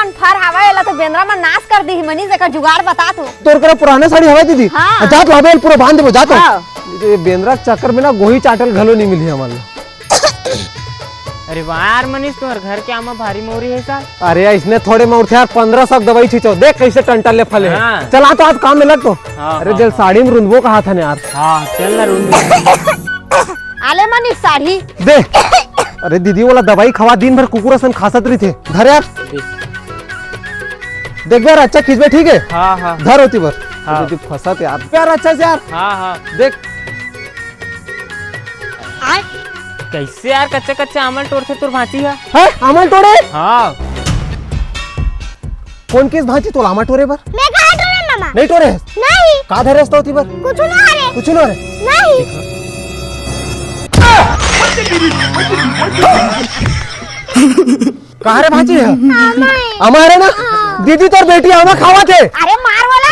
मन फर हवा एला तो बेंद्रा में नाश कर दी मनी जका जुगाड़ बता तू तोर करे पुराना साड़ी हवा दीदी हाँ। जात हवा पूरा बांध देबो जात हाँ। ये बेंद्रा चक्कर में ना गोही चाटल घलो नहीं मिली हमारे। अरे वाह यार मनीष तुम्हारे घर के आमा भारी मोरी है साल। अरे इसने थोड़े में उठे यार 1500 दवाई छींचो देख कैसे टंटल ले फले हैं। हाँ। चला तो आज काम में लग तो। हाँ, अरे हाँ, जल साड़ी में रुंदबो कहा था ने यार। हाँ चल ना रूम आले मनी साड़ी दे अरे दीदी वाला दवाई खवा दिन भर कुकुर सन खासत रही थे धर यार देख यार अच्छा खींचबे ठीक है। हाँ हाँ धर होती बर हाँ। दीदी फंसत यार यार अच्छा से यार हाँ हाँ देख कैसे यार कच्चे कच्चे अमल तोड़ से तुर भांची है अमल तोड़े हाँ कौन किस भांची तोला अमल टोरे बर मैं कहा टोरे मामा नहीं टोरे नहीं का धरे हस्ता होती बर कुछ ना रे कुछ ना रे नहीं कहाँ रे भांची है हमारे ना दीदी तोर बेटी आमा खावा थे। अरे मार वाला